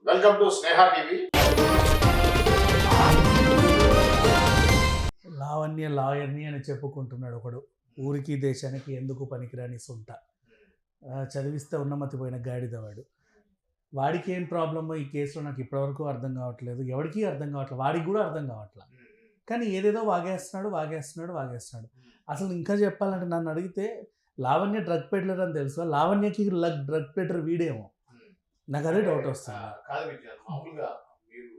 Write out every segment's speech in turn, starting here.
Welcome to Sneha TV. Lavanya లాయర్ని అని చెప్పుకుంటున్నాడు ఒకడు. ఊరికి దేశానికి ఎందుకు పనికిరాని సొంత చదివిస్తే ఉన్నమతిపోయిన గాడిదవాడు. వాడికి ఏం ప్రాబ్లమో ఈ కేసులో నాకు ఇప్పటివరకు అర్థం కావట్లేదు. ఎవరికి అర్థం కావట్లేదు, వాడికి కూడా అర్థం కావట్లేదు. కానీ ఏదేదో వాగేస్తున్నాడు. అసలు ఇంకా చెప్పాలంటే నన్ను అడిగితే లావణ్య డ్రగ్ పెడ్లర్ అని తెలుసు, లావణ్యకి డ్రగ్ పెడ్లర్ వీడేమో, నాకు అదే డౌట్ వస్తుంది. కాదు విద్యార్థి, మామూలుగా మీరు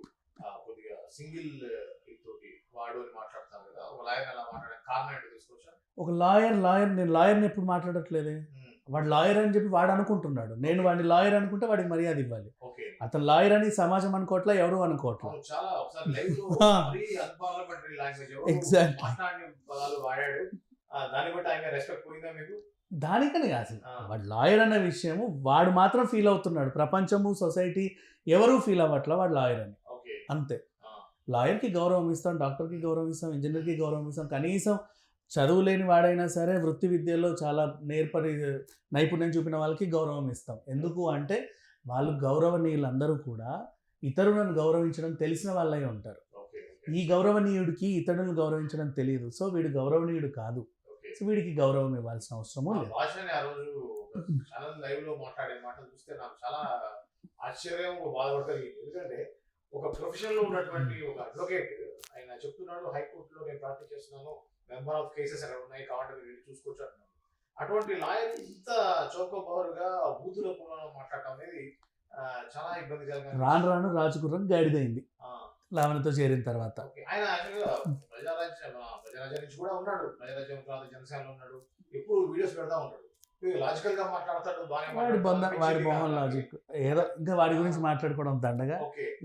కొద్దిగా సింగిల్ తోటి వాడు అని మాట్లాడతారు కదా, ఒక లాయర్ అలా మాట్లాడే కారణం ఏంటో తీసుకోవచ్చా? ఒక లాయర్ నేను లాయర్ని ఎప్పుడు మాట్లాడట్లేదే. వాడు లాయర్ అని చెప్పి వాడు అనుకుంటున్నాడు, నేను వాడిని లాయర్ అనుకుంటే వాడికి మర్యాద ఇవ్వాలి. అతను లాయర్ అని సమాజం అనుకోవట్లా, ఎవరు అనుకోవట్లా. ఎగ్జాక్ట్లీ దానికని అసలు వాడు లాయర్ అనే విషయము వాడు మాత్రం ఫీల్ అవుతున్నాడు, ప్రపంచము సొసైటీ ఎవరు ఫీల్ అవ్వట్లా వాడు లాయర్ అని. అంతే. లాయర్కి గౌరవం ఇస్తాం, డాక్టర్కి గౌరవం ఇస్తాం, ఇంజనీర్కి గౌరవం ఇస్తాం, కనీసం చదువు లేని వాడైనా సరే వృత్తి విద్యలో చాలా నైపుణ్యం చూపిన వాళ్ళకి గౌరవం ఇస్తాం. ఎందుకు అంటే వాళ్ళు గౌరవనీయులందరూ కూడా ఇతరులను గౌరవించడం తెలిసిన వాళ్ళై ఉంటారు. ఈ గౌరవనీయుడికి ఇతరులను గౌరవించడం తెలియదు, సో వీడు గౌరవనీయుడు కాదు, సో వీడికి గౌరవం ఇవ్వాల్సిన అవసరము లేదు. మాట్లాడే మాట చూస్తే నాకు చాలా ఆశ్చర్యం, బాధపడతారు. ఎందుకంటే ఒక ప్రొఫెషన్ లో ఉన్నటువంటి ఒక అడ్వకేట్ ఆయన చెప్తున్నాడు, హైకోర్టులో నేను ప్రాక్టీస్ చేస్తున్నాను, మెంబర్ ఆఫ్ కేసెస్ అక్కడ ఉన్నాయి కాబట్టి మీరు చూసుకోవచ్చు అంటున్నాడు. అటువంటి లాయర్ ఇంత చౌకబారుగా బూతుల పూర్వలో మాట్లాడటం అనేది చాలా ఇబ్బందికరంగా. రాను రాజుకుర్రం గాడిదైంది లావణ్యతో చేరిన తర్వాత. ఆయన యాక్చువల్గా ప్రజారాజ్యం నుంచి కూడా ఉన్నాడు, ప్రజారాజ్యం తర్వాత జనసేనలో ఉన్నాడు, ఎప్పుడు వీడియోస్ పెడతా ఉంటాడు, లాజికల్ గా మాట్లాడతాడు. వాడి మొహం లాజిక్ ఏదో, ఇంకా వాడి గురించి మాట్లాడుకోవడం దండగా.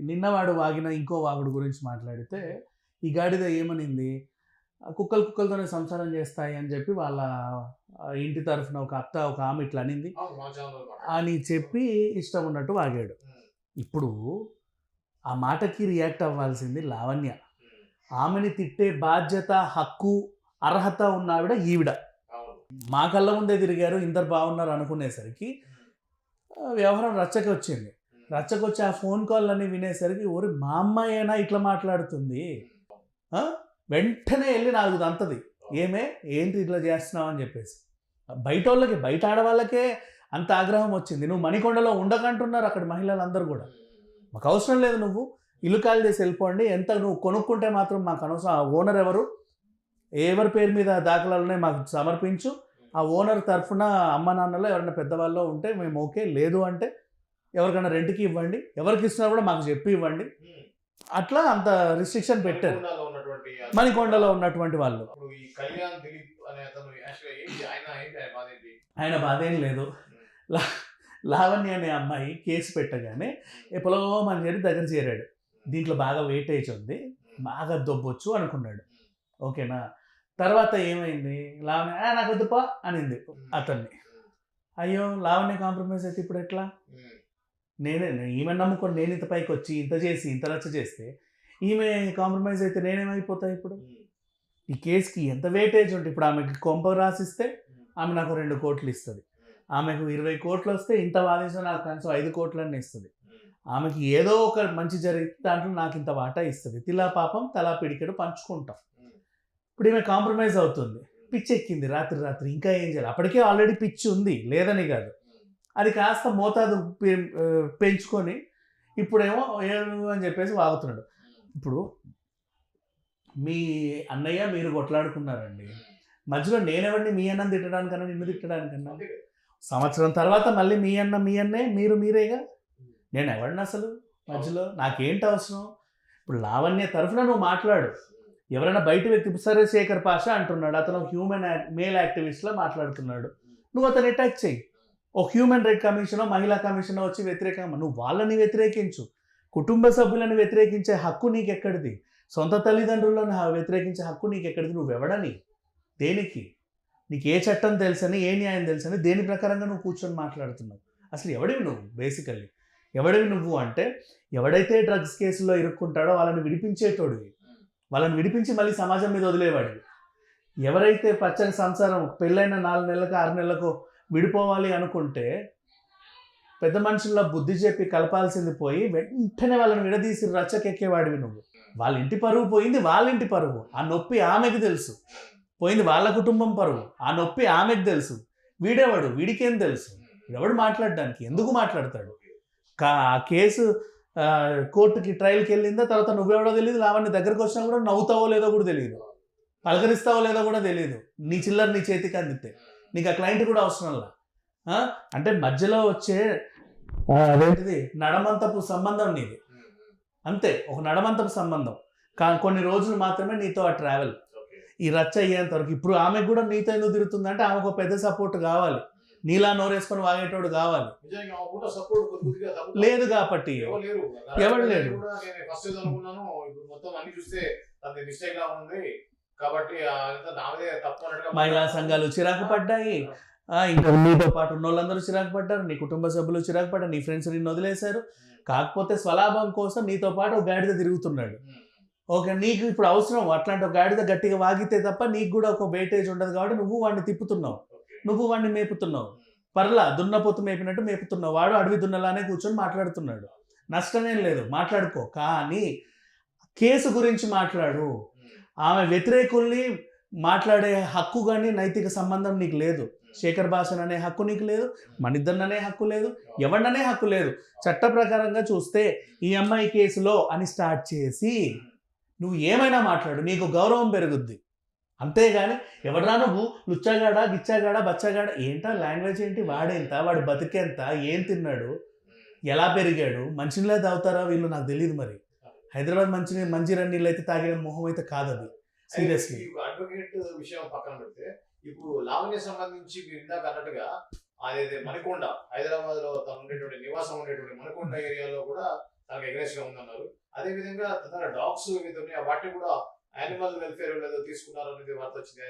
నిన్న వాడు వాగిన ఇంకో వాగుడు గురించి మాట్లాడితే ఈ గాడిద ఏమనింది, కుక్కలతోనే సంసారం చేస్తాయి అని చెప్పి వాళ్ళ ఇంటి తరఫున ఒక ఆమె ఇట్లా అనింది అని చెప్పి ఇష్టం ఉన్నట్టు వాగాడు. ఇప్పుడు ఆ మాటకి రియాక్ట్ అవ్వాల్సింది లావణ్య. ఆమెని తిట్టే బాధ్యత, హక్కు, అర్హత ఉన్న ఆవిడ ఈవిడ. మా కళ్ళ ముందే తిరిగారు, ఇందరు బాగున్నారు అనుకునేసరికి వ్యవహారం రచ్చకి వచ్చి ఆ ఫోన్ కాల్ అన్నీ వినేసరికి ఓరి మా అమ్మాయినా ఇట్లా మాట్లాడుతుంది, వెంటనే వెళ్ళి నాకు దంతది, ఏంటి ఇట్లా చేస్తున్నావు అని చెప్పేసి. బయట ఆడవాళ్ళకే అంత ఆగ్రహం వచ్చింది. నువ్వు మణికొండలో ఉండకంటున్నారు అక్కడ మహిళలందరూ కూడా, మాకు అవసరం లేదు, నువ్వు ఇల్లు ఖాళీ చేసి వెళ్ళిపోండి, ఎంత నువ్వు కొనుక్కుంటే మాత్రం మాకు అనవసరం, ఆ ఓనర్ ఎవరి పేరు మీద దాఖలాలనే మాకు సమర్పించు, ఆ ఓనర్ తరఫున అమ్మ నాన్నలో ఎవరైనా పెద్దవాళ్ళు ఉంటే మేము ఓకే, లేదు అంటే ఎవరికైనా రెంట్కి ఇవ్వండి, ఎవరికి ఇస్తున్నా కూడా మాకు చెప్పి ఇవ్వండి. అట్లా అంత రిస్ట్రిక్షన్ పెట్టారు మణికొండలో ఉన్నటువంటి వాళ్ళు. ఆయన బాధ ఏం లేదు. లావణ్య అనే అమ్మాయి కేసు పెట్టగానే ఎప్పుడో మన దగ్గర చేరాడు, దీంట్లో బాగా వెయిటేజ్ ఉంది, బాగా దొబ్బొచ్చు అనుకున్నాడు. ఓకేనా. తర్వాత ఏమైంది, లావణ్య నాకు వద్దుపా అనింది అతన్ని. అయ్యో లావణ్య కాంప్రమైజ్ అయితే ఇప్పుడు ఎట్లా, ఈమె నమ్ముకొని నేను ఇంత పైకి వచ్చి ఇంత చేసి ఇంత రచ్చ చేస్తే ఈమె కాంప్రమైజ్ అయితే నేనేమైపోతా? ఇప్పుడు ఈ కేసుకి ఎంత వెయిటేజ్ ఉంటుంది. ఇప్పుడు ఆమెకి కొంప రాసిస్తే ఆమె నాకు 2 కోట్లు ఇస్తుంది, ఆమెకు 20 కోట్లు వస్తే ఇంత వాదించిన నాకు కనీసం 5 కోట్లన్నీ ఇస్తుంది, ఆమెకి ఏదో ఒక మంచి జరిగితే దాంట్లో నాకు ఇంత వాటా ఇస్తుంది, తిలా పాపం తలా పిడికెడు పంచుకుంటాం. ఇప్పుడు ఈమె కాంప్రమైజ్ అవుతుంది, పిచ్చి ఎక్కింది రాత్రి, ఇంకా ఏం చేయాలి, అప్పటికే ఆల్రెడీ పిచ్చి ఉంది లేదని కాదు, అది కాస్త మోతాదు పెంచుకొని ఇప్పుడేమో అని చెప్పేసి వాగుతున్నాడు. ఇప్పుడు మీ అన్నయ్య మీరు కొట్లాడుకున్నారండి, మధ్యలో నేనెవరిని మీ అన్నం తిట్టడానికన్నా నిన్ను తిట్టడానికన్నా, సంవత్సరం తర్వాత మళ్ళీ మీ అన్నే మీరేగా, నేను ఎవరిని అసలు మధ్యలో, నాకేంటి అవసరం? ఇప్పుడు లావణ్య తరఫున నువ్వు మాట్లాడు, ఎవరైనా బయట వ్యక్తి సరే శేఖర్ పాషా అంటున్నాడు, అతను మేల్ యాక్టివిస్ట్లా మాట్లాడుతున్నాడు, నువ్వు అతను అటాక్ చేయి. ఓ హ్యూమన్ రైట్ కమిషనో మహిళా కమిషనో వచ్చి వ్యతిరేకంగా నువ్వు వాళ్ళని వ్యతిరేకించు, కుటుంబ సభ్యులను వ్యతిరేకించే హక్కు నీకెక్కడిది, సొంత తల్లిదండ్రులను వ్యతిరేకించే హక్కు నీకెక్కడిది, నువ్వెవడని, దేనికి, నీకు ఏ చట్టం తెలుసని ఏ న్యాయం తెలుసని దేని ప్రకారంగా నువ్వు కూర్చొని మాట్లాడుతున్నావు? అసలు ఎవడివి నువ్వు? బేసికల్లీ ఎవడివి నువ్వు అంటే ఎవడైతే డ్రగ్స్ కేసులో ఇరుక్కుంటాడో వాళ్ళని విడిపించేటోడివి, వాళ్ళని విడిపించి మళ్ళీ సమాజం మీద వదిలేవాడివి. ఎవరైతే పచ్చని సంసారం పెళ్ళైన 4 నెలలకు 6 నెలలకు విడిపోవాలి అనుకుంటే పెద్ద మనుషుల్లో బుద్ధి చెప్పి కలపాల్సింది పోయి వెంటనే వాళ్ళని విడదీసి రచ్చకెక్కేవాడివి నువ్వు. వాళ్ళ ఇంటి పరువు పోయింది, వాళ్ళ ఇంటి పరువు. ఆ నొప్పి ఆమెకు తెలుసు. పోయింది వాళ్ళ కుటుంబం పరువు. ఆ నొప్పి ఆమెకు తెలుసు. వీడేవాడు, వీడికేం తెలుసు? ఎవడు మాట్లాడడానికి? ఎందుకు మాట్లాడతాడు? ఆ కేసు కోర్టుకి ట్రయల్కి వెళ్ళిందా, తర్వాత నువ్వెవడో తెలియదు. లావణ్య దగ్గరకు వచ్చినా కూడా నవ్వుతావో లేదో కూడా తెలియదు, పలకరిస్తావో లేదో కూడా తెలియదు. నీ చిల్లర నీ చేతికి అందితే నీకు ఆ క్లయింట్ కూడా అవసరంలా. అంటే మధ్యలో వచ్చే అదేంటిది నడమంతపు సంబంధం నీది, అంతే. ఒక నడమంతపు సంబంధం. కొన్ని రోజులు మాత్రమే నీతో ఆ ట్రావెల్. ఈ రచ్చ అయ్యేంత వరకు. ఇప్పుడు ఆమెకు కూడా నీతో ఎందుకు తిరుగుతుందంటే ఆమెకు ఒక పెద్ద సపోర్ట్ కావాలి, నీలా నోరేసుకొని వాగేటోడు కావాలి. లేదు కాబట్టి ఎవరు లేరు. మహిళా సంఘాలు చిరాకు పడ్డాయి, ఇంకా నీతో పాటు ఉన్న వాళ్ళందరూ చిరాకు పడ్డారు, నీ కుటుంబ సభ్యులు చిరాకు పడ్డారు, నీ ఫ్రెండ్స్ నిన్ను వదిలేశారు. కాకపోతే స్వలాభం కోసం నీతో పాటు ఒక గాడిద తిరుగుతున్నాడు. ఓకే, నీకు ఇప్పుడు అవసరం అట్లాంటి ఒక గాడిద గట్టిగా వాగితే తప్ప నీకు కూడా ఒక వెయిటేజ్ ఉండదు కాబట్టి నువ్వు వాడిని తిప్పుతున్నావు, నువ్వు వాడిని మేపుతున్నావు. పర్లా దున్నపోతు మేపినట్టు మేపుతున్నావు. వాడు అడవి దున్నలానే కూర్చొని మాట్లాడుతున్నాడు, నష్టమేం లేదు, మాట్లాడుకో. కానీ కేసు గురించి మాట్లాడు. ఆమె వ్యతిరేకుల్ని మాట్లాడే హక్కు కానీ నైతిక సంబంధం నీకు లేదు. శేఖర్ భాషన్ అనే హక్కు నీకు లేదు, మనిద్దరిని అనే హక్కు లేదు, ఎవరిననే హక్కు లేదు. చట్ట ప్రకారంగా చూస్తే ఈ అమ్మాయి కేసులో అని స్టార్ట్ చేసి నువ్వు ఏమైనా మాట్లాడు, నీకు గౌరవం పెరుగుద్ది. అంతేగాని ఎవడరా నువ్వు లుచ్చాగాడా గిచ్చాగాడా బచ్చాగాడా ఏంటా లాంగ్వేజ్ ఏంటి, వాడేంత, వాడు బతికేంత, ఏం తిన్నాడు, ఎలా పెరిగాడు, మంచినీళ్ళే తాగుతారా వీళ్ళు నాకు తెలియదు. మరి హైదరాబాద్ మంచినీళ్ళ నీళ్ళు అయితే తాగిన మొహం అయితే కాదు అది. సీరియస్లీ అడ్వకేట్ విషయం పక్కన పెడితే ఇప్పుడు లావణ్య సంబంధించి మీరు ఇందాక అన్నట్టుగా అదైతే మణికొండ, హైదరాబాద్ లో తను ఉండేటువంటి నివాసం ఉండేటువంటి మణికొండ ఏరియాలో కూడా తనకు అగ్రెసివ్ గా ఉందన్నారు. అదే విధంగా తన డాగ్స్ వాటిని కూడా యానిమల్ వెల్ఫేర్ ఏదో తీసుకున్నారు అనేది వార్త వచ్చింది.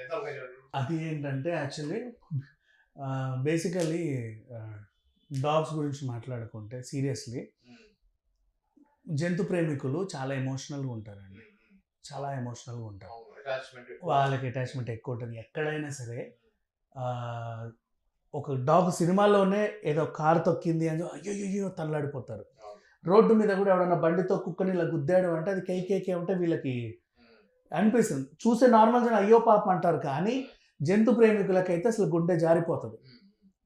అది ఏంటంటే యాక్చువల్లీ బేసికలీ డాగ్స్ గురించి మాట్లాడుకుంటే సీరియస్లీ జంతు ప్రేమికులు చాలా ఎమోషనల్గా ఉంటారండి, చాలా ఎమోషనల్గా ఉంటారు. వాళ్ళకి అటాచ్మెంట్ ఎక్కువ ఉంటుంది. ఎక్కడైనా సరే ఒక డాగ్ సినిమాలోనే ఏదో కారు తొక్కింది అని అయ్యో తనలాడిపోతారు. రోడ్డు మీద కూడా ఎవడన్నా బండితో కుక్కని ఇలా గుద్దాడు అంటే అది కేకే ఉంటే వీళ్ళకి అనిపిస్తుంది. చూసే నార్మల్ జన అయ్యో పాపం అంటారు, కానీ జంతు ప్రేమికులకైతే అసలు గుండె జారిపోతుంది.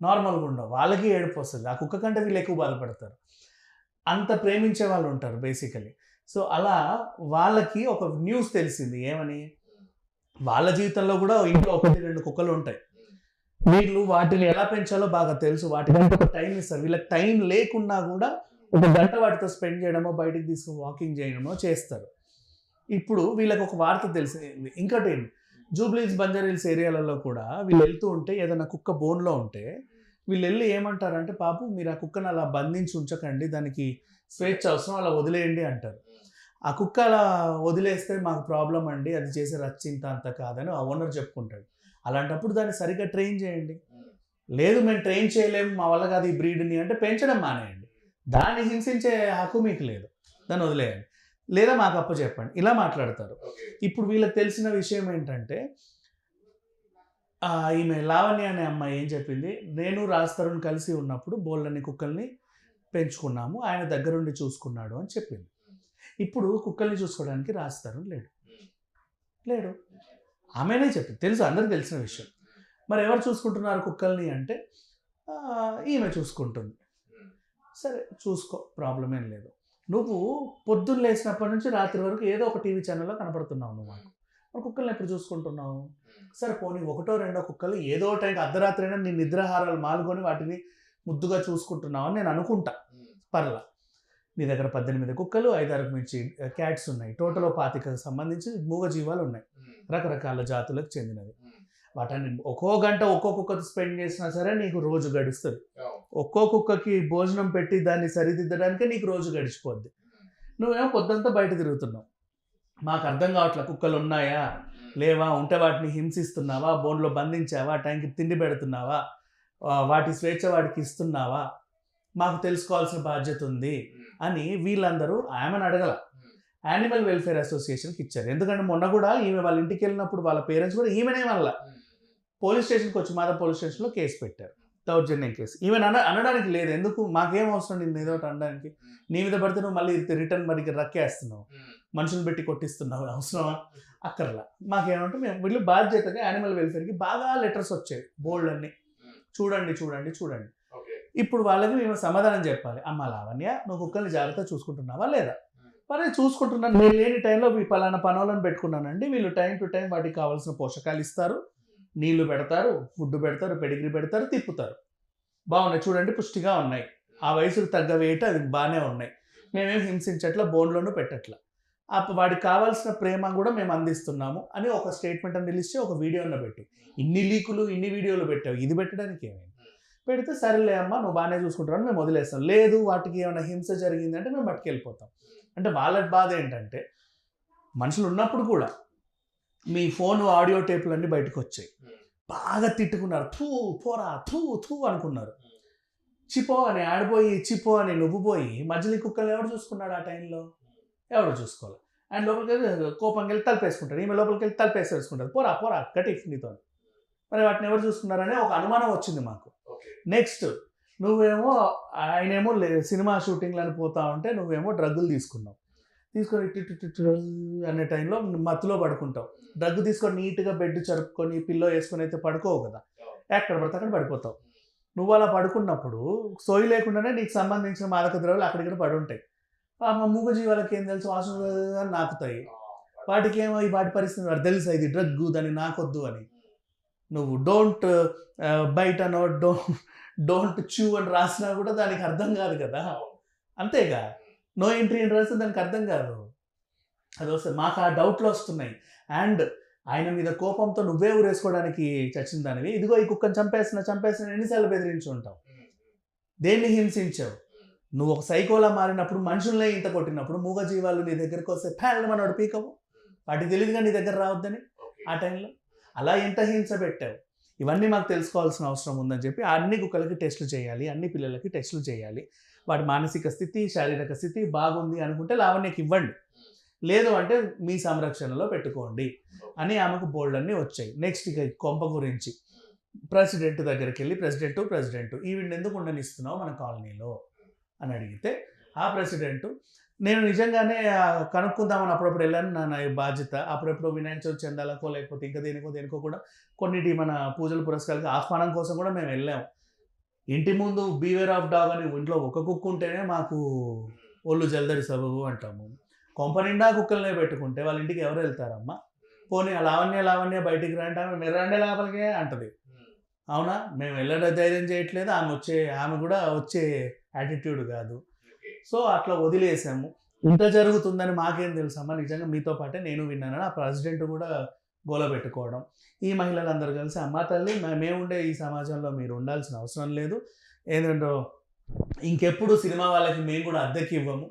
నార్మల్గా ఉండవు, వాళ్ళకి ఏడుపు వస్తుంది. ఆ కుక్క కంటే వీళ్ళు ఎక్కువ బాధపడతారు. అంత ప్రేమించే వాళ్ళు ఉంటారు బేసికలీ. సో అలా వాళ్ళకి ఒక న్యూస్ తెలిసింది ఏమని, వాళ్ళ జీవితంలో కూడా ఇంట్లో 1-2 కుక్కలు ఉంటాయి. వీళ్ళు వాటిని ఎలా పెంచాలో బాగా తెలుసు, వాటికంటే ఒక టైం ఇస్తారు. వీళ్ళకి టైం లేకున్నా కూడా 1 గంట వాటితో స్పెండ్ చేయడమో బయటికి తీసుకుని వాకింగ్ చేయడమో చేస్తారు. ఇప్పుడు వీళ్ళకి ఒక వార్త తెలిసింది. ఇంకోటి జూబ్లీహిల్స్, బంజారాహిల్స్ ఏరియాలలో కూడా వీళ్ళు వెళ్తూ ఉంటే ఏదైనా కుక్క బోన్లో ఉంటే వీళ్ళు వెళ్ళి ఏమంటారంటే పాపు మీరు ఆ కుక్కను అలా బంధించి ఉంచకండి, దానికి స్వేచ్ఛ అవసరం, అలా వదిలేయండి అంటారు. ఆ కుక్క అలా వదిలేస్తే మాకు ప్రాబ్లం అండి, అది చేసే రచ్చింత అంత కాదని ఆ ఓనర్ చెప్పుకుంటాడు. అలాంటప్పుడు దాన్ని సరిగ్గా ట్రైన్ చేయండి. లేదు మేము ట్రైన్ చేయలేము, మా వల్ల కాదు ఈ బ్రీడ్ని అంటే పెంచడం మానేయండి. దాన్ని హింసించే హక్కు మీకు లేదు, దాన్ని వదిలేయండి, లేదా మాకు అప్ప చెప్పండి, ఇలా మాట్లాడతారు. ఇప్పుడు వీళ్ళకి తెలిసిన విషయం ఏంటంటే ఈమె లావణ్య అనే అమ్మాయి ఏం చెప్పింది, నేను రాజ్ తరుణ్ కలిసి ఉన్నప్పుడు బోళ్ళని కుక్కల్ని పెంచుకున్నాము, ఆయన దగ్గరుండి చూసుకున్నాడు అని చెప్పింది. ఇప్పుడు కుక్కల్ని చూసుకోవడానికి రాజ్ తరుణ్ లేడు, ఆమెనే చెప్పింది. తెలుసు, అందరికి తెలిసిన విషయం. మరి ఎవరు చూసుకుంటున్నారు కుక్కల్ని అంటే ఈమె చూసుకుంటుంది. సరే చూసుకో, ప్రాబ్లం ఏం లేదు. నువ్వు పొద్దున్న లేచినప్పటి నుంచి రాత్రి వరకు ఏదో ఒక టీవీ ఛానల్లో కనపడుతున్నావు, నువ్వు మరి కుక్కల్ని ఎప్పుడు చూసుకుంటున్నావు? సరే పోనీ 1-2 కుక్కలు ఏదో టైంకి అర్ధరాత్రి అయినా నీ నిద్రాహారాలు మాల్గొని వాటిని ముద్దుగా చూసుకుంటున్నావు అని నేను అనుకుంటా, పర్లా. నీ దగ్గర 18 కుక్కలు, 5-6 మించి క్యాట్స్ ఉన్నాయి, టోటల్ 25కి సంబంధించి మూగజీవాలు ఉన్నాయి, రకరకాల జాతులకు చెందినవి. వాటిని ఒక్కో గంట ఒక్కో కుక్కతో స్పెండ్ చేసినా సరే నీకు రోజు గడుస్తుంది. ఒక్కో కుక్కకి భోజనం పెట్టి దాన్ని సరిదిద్దడానికే నీకు రోజు గడిచిపోద్ది. నువ్వేమో పొద్దంతా బయట తిరుగుతున్నావు. మాకు అర్థం కావట్లేదు, కుక్కలు ఉన్నాయా లేవా, ఉంటే వాటిని హింసిస్తున్నావా, బోన్లో బంధించావా, టైంకి తిండి పెడుతున్నావా, వాటి స్వేచ్ఛ వాటికి ఇస్తున్నావా, మాకు తెలుసుకోవాల్సిన బాధ్యత ఉంది అని వీళ్ళందరూ ఆమెను అడగల, యానిమల్ వెల్ఫేర్ అసోసియేషన్కి ఇచ్చారు. ఎందుకంటే మొన్న కూడా ఈమె వాళ్ళ ఇంటికి వెళ్ళినప్పుడు వాళ్ళ పేరెంట్స్ కూడా ఈమెనే వల్ల పోలీస్ స్టేషన్కి వచ్చి మాదా పోలీస్ స్టేషన్లో కేసు పెట్టారు. దౌర్జన్యం కేసు. ఈవెన్ అనడానికి లేదు. ఎందుకు మాకేం అవసరం నిన్ను ఏదో ఒకటి అనడానికి. నీ మీద పడితే నువ్వు మళ్ళీ రిటర్న్ మరికి రక్కేస్తున్నావు, మనుషులు పెట్టి కొట్టిస్తున్నావు, అవసరమా? అక్కర్లా. మాకేమంటే మేము వీళ్ళు బాధ్యతగా యానిమల్ వెల్ఫేర్కి బాగా లెటర్స్ వచ్చాయి బోల్డ్ అన్ని, చూడండి చూడండి చూడండి. ఇప్పుడు వాళ్ళకి మేము సమాధానం చెప్పాలి. అమ్మ లావణ్య, నువ్వు కుక్కల్ని జాగ్రత్త చూసుకుంటున్నావా లేదా? మరి చూసుకుంటున్నాను, నేను లేని టైంలో పలానా పనులను పెట్టుకున్నానండి, వీళ్ళు టైం టు టైం వాటికి కావాల్సిన పోషకాలు ఇస్తారు, నీళ్లు పెడతారు, ఫుడ్ పెడతారు, పెడిగ్రీ పెడతారు, తిప్పుతారు, బాగున్నాయి చూడండి, పుష్టిగా ఉన్నాయి, ఆ వయసుకు తగ్గ వెయిట్ అది బాగానే ఉన్నాయి, మేమేం హింసించట్లా, బోన్లోనూ పెట్టట్లా, వాడికి కావాల్సిన ప్రేమ కూడా మేము అందిస్తున్నాము అని ఒక స్టేట్మెంట్ అని రిలీజ్ చేసి ఒక వీడియోలో పెట్టు. ఇన్ని లీకులు ఇన్ని వీడియోలు పెట్టావు, ఇది పెట్టడానికి ఏమైంది? పెడితే సరేలే అమ్మ నువ్వు బాగానే చూసుకుంటావు మేము వదిలేస్తాం. లేదు వాటికి ఏమైనా హింస జరిగిందంటే మేము పట్టుకెళ్ళిపోతాం. అంటే వాళ్ళ బాధ ఏంటంటే మనుషులు ఉన్నప్పుడు కూడా మీ ఫోన్ ఆడియో టేపులన్నీ బయటకు వచ్చాయి, బాగా తిట్టుకున్నారు, థూ పోరా థూ థూ అనుకున్నారు. చిపో అని ఆడిపోయి చిపో అని నువ్వు పోయి మధ్యలో కుక్కలు ఎవరు చూసుకున్నాడు ఆ టైంలో? ఎవరు చూసుకోవాలి. అండ్ లోపలికి వెళ్ళి కోపంకి వెళ్ళి తలపేసుకుంటారు, ఈమె లోపలికి వెళ్ళి తలపేసేసుకుంటారు, పోరా పోరా కటిఫ్ నీతో. మరి వాటిని ఎవరు చూసుకున్నారనే ఒక అనుమానం వచ్చింది మాకు. నెక్స్ట్ నువ్వేమో ఆయనేమో సినిమా షూటింగ్లను పోతా ఉంటే నువ్వేమో డ్రగ్గులు తీసుకున్నావు, తీసుకొని అనే టైంలో మత్తులో పడుకుంటావు, డ్రగ్ తీసుకొని నీట్గా బెడ్ చరుపుకొని పిల్లో వేసుకొని అయితే పడుకోవు కదా, ఎక్కడ పడితే అక్కడ పడిపోతావు. నువ్వు అలా పడుకున్నప్పుడు సోయి లేకుండానే నీకు సంబంధించిన మాదక ద్రవ్యాలు అక్కడిక్కడ పడి ఉంటాయి. మూగ జీవాలకి ఏం తెలుసు, వాసన నాకుతాయి, వాటికి ఏమో ఈ వాటి పరిస్థితి వాడు తెలుసా ఇది డ్రగ్గు దాన్ని నాకొద్దు అని. నువ్వు డోంట్ బైట్ అనో డోంట్ చూ అని రాసినా కూడా దానికి అర్థం కాదు కదా, అంతేగా. నో ఎంట్రీ అని రాస్తే దానికి అర్థం కాదు. అది వస్తుంది మాకు ఆ డౌట్లు వస్తున్నాయి. అండ్ ఆయన మీద కోపంతో నువ్వే ఊరేసుకోవడానికి చచ్చిన దానివి, ఇదిగో ఈ కుక్కను చంపేసిన ఎన్నిసార్లు బెదిరించి ఉంటావు, దేన్ని హింసించావు? నువ్వు ఒక సైకోలా మారినప్పుడు మనుషుల్నే ఇంత కొట్టినప్పుడు మూగ జీవాలు నీ దగ్గరికి వస్తే ఫ్యాన్ మనోడు పీకవు, వాటికి తెలియదుగా నీ దగ్గర రావద్దని ఆ టైంలో. అలా ఎంత హింస పెట్టావు, ఇవన్నీ మాకు తెలుసుకోవాల్సిన అవసరం ఉందని చెప్పి అన్ని కుక్కలకి టెస్టులు చేయాలి, అన్ని పిల్లలకి టెస్టులు చేయాలి, వాటి మానసిక స్థితి శారీరక స్థితి బాగుంది అనుకుంటే లావణ్యకి ఇవ్వండి, లేదు అంటే మీ సంరక్షణలో పెట్టుకోండి అని ఆమెకు బోల్డ్ అన్నీ వచ్చాయి. నెక్స్ట్ ఇక కొంప గురించి ప్రెసిడెంట్ దగ్గరికి వెళ్ళి ప్రెసిడెంట్ ఈవిడ ఎందుకు ఉండనిస్తున్నావు మన కాలనీలో అని అడిగితే ఆ ప్రెసిడెంట్ నేను నిజంగానే కనుక్కుందామని అప్పుడప్పుడు వెళ్ళాను, నా బాధ్యత. అప్పుడప్పుడు వినాయక చవితి చందాలకో లేకపోతే ఇంకా దేనికో కూడా కొన్నిటి మన పూజల పురస్కారాలకి ఆహ్వానం కోసం కూడా మేము వెళ్ళాము. ఇంటి ముందు బీవేర్ ఆఫ్ డాగ్ అని ఇంట్లో ఒక కుక్క ఉంటేనే మాకు ఒళ్ళు జల్దరి సబబు అంటాము. కొంప నిండా కుక్కలనే పెట్టుకుంటే వాళ్ళ ఇంటికి ఎవరు వెళ్తారమ్మా? పోనీ లావణ్య బయటికి రండి, ఆమె మెర్రండే లోపలికే అంటది. అవునా, మేము వెళ్ళడం ధైర్యం చేయట్లేదు, ఆమె కూడా వచ్చే యాటిట్యూడ్ కాదు. సో అట్లా వదిలేసాము. ఇంత జరుగుతుందని మాకేం తెలుసమ్మా, నిజంగా మీతో పాటే నేను విన్నానని ఆ ప్రెసిడెంట్ కూడా గోల పెట్టుకోవడం. ఈ మహిళలందరూ కలిసి అమ్మా తల్లి మేముండే ఈ సమాజంలో మీరు ఉండాల్సిన అవసరం లేదు, ఏంటంటే ఇంకెప్పుడు సినిమా వాళ్ళకి మేము కూడా అద్దెకి ఇవ్వము,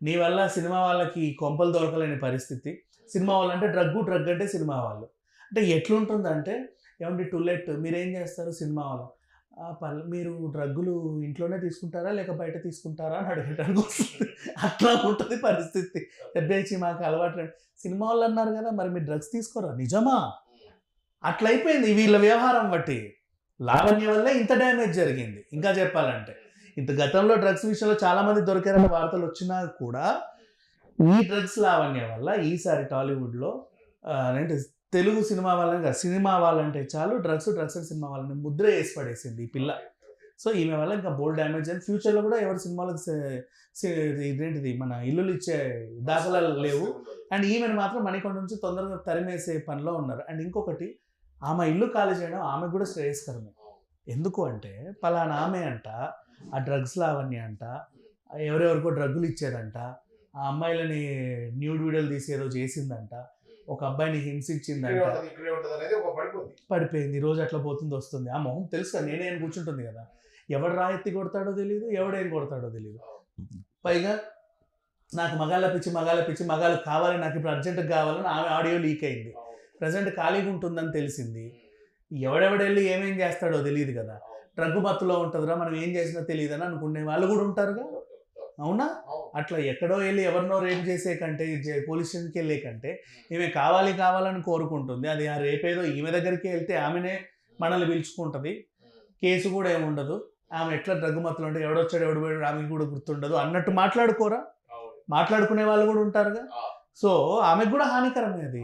నీ వల్ల సినిమా వాళ్ళకి కొంపలు దొరకలేని పరిస్థితి. సినిమా వాళ్ళు అంటే డ్రగ్ అంటే సినిమా వాళ్ళు అంటే ఎట్లుంటుందంటే ఏమంటే టులెట్ మీరేం చేస్తారు సినిమా వాళ్ళు, మీరు డ్రగ్గులు ఇంట్లోనే తీసుకుంటారా లేక బయట తీసుకుంటారా అని అడగటానికి వస్తుంది. అట్లా ఉంటుంది పరిస్థితి. పెద్దచ్చి మాకు అలవాటు సినిమా వాళ్ళు అన్నారు కదా మరి మీరు డ్రగ్స్ తీసుకోరా, నిజమా? అట్లా అయిపోయింది వీళ్ళ వ్యవహారం బట్టి. లావణ్య వల్ల ఇంత డ్యామేజ్ జరిగింది. ఇంకా చెప్పాలంటే ఇంత గతంలో డ్రగ్స్ విషయంలో చాలామంది దొరికారన్న వార్తలు వచ్చినా కూడా ఈ డ్రగ్స్ లావణ్య వల్ల ఈసారి టాలీవుడ్లో అంటే తెలుగు సినిమా వాళ్ళంటే చాలు డ్రగ్స్ అండ్ సినిమా వాళ్ళని ముద్ర వేసి పడేసింది ఈ పిల్ల. సో ఈమె వల్ల ఇంకా బోల్డ్ డ్యామేజ్ అని ఫ్యూచర్లో కూడా ఎవరి సినిమాలకు ఇదేంటిది మన ఇల్లులు ఇచ్చే దాఖలాలు లేవు. అండ్ ఈమెను మాత్రం మణికొండ నుంచి తొందరగా తరిమేసే పనిలో ఉన్నారు. అండ్ ఇంకొకటి ఆమె ఇల్లు ఖాళీ చేయడం ఆమె కూడా శ్రేయస్కరమే. ఎందుకు అంటే పలానా ఆమె అంట ఆ డ్రగ్స్ లావణ్య అంట ఎవరెవరికో డ్రగ్గులు ఇచ్చేదంట, ఆ అమ్మాయిలని న్యూడ్ వీడియోలు తీసి ఏదో చేసిందంట, ఒక అబ్బాయిని హింసించిందంట, పడిపోయింది, రోజు అట్లా పోతుంది వస్తుంది. ఆ మొహం తెలుసు కదా, నేనే కూర్చుంటుంది కదా, ఎవడు రాయెత్తి కొడతాడో తెలియదు, ఎవడేం కొడతాడో తెలియదు. పైగా నాకు మగాళ్ళ పిచ్చి మగాళ్ళు కావాలి, నాకు ఇప్పుడు అర్జెంటుగా కావాలని ఆమె ఆడియో లీక్ అయింది. ప్రజెంట్ ఖాళీగా ఉంటుందని తెలిసింది. ఎవడెవడెళ్ళి ఏమేం చేస్తాడో తెలియదు కదా, డ్రగ్గు మత్తులో ఉంటుందిరా మనం ఏం చేసినా తెలియదని అనుకునే వాళ్ళు కూడా ఉంటారుగా. అవునా? అట్లా ఎక్కడో వెళ్ళి ఎవరినో రేప్ చేసే కంటే పోలీస్ స్టేషన్కి వెళ్ళే కంటే ఈమె కావాలని కోరుకుంటుంది. అది ఆ రేపేదో ఈమె దగ్గరికి వెళ్తే ఆమెనే మనల్ని పిలుచుకుంటుంది. కేసు కూడా ఏముండదు, ఆమె ఎట్లా డ్రగ్గుమత్తులు ఉంటే ఎవడొచ్చాడు ఎవడు పోయాడు ఆమెకి కూడా గుర్తుండదు అన్నట్టు మాట్లాడుకోరా, మాట్లాడుకునే వాళ్ళు కూడా ఉంటారుగా. సో ఆమెకు కూడా హానికరమే అది.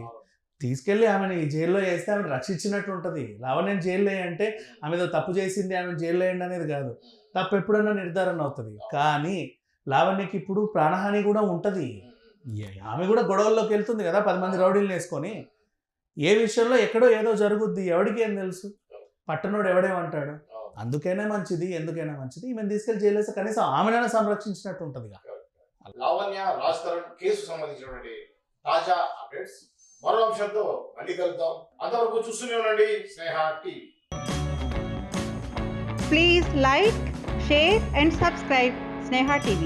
తీసుకెళ్ళి ఆమెని జైల్లో వేస్తే ఆమెను రక్షించినట్టు ఉంటుంది. లావణ్యం జైల్లో అంటే ఆమె ఏదో తప్పు చేసింది ఆమె జైల్లో వేయండి అనేది కాదు, తప్పు ఎప్పుడన్నా నిర్ధారణ అవుతుంది. కానీ లావణ్యకి ఇప్పుడు ప్రాణహాని కూడా ఉంటుంది. ఆమె కూడా గొడవల్లోకి వెళ్తుంది కదా 10 మంది రౌడీలను వేసుకొని. ఏ విషయంలో ఎక్కడో ఏదో జరుగుద్ది, ఎవడికి ఏం తెలుసు, పట్టణోడు ఎవడేమంటాడు. అందుకైనా మంచిది, ఎందుకైనా మంచిది ఈమెను తీసుకెళ్ళి జైలు వేస్తే కనీసం ఆమెనైనా సంరక్షించినట్టు ఉంటుంది. లావణ్య రాజ్ తరుణ్ కేసు సంబంధించినటువంటి తాజా అప్డేట్స్ మరో అంశంతో మళ్ళీ కలుద్దాం. అంతవరకు చూస్తూనే ఉండండి స్నేహ TV. Please like, share and subscribe Sneha TV.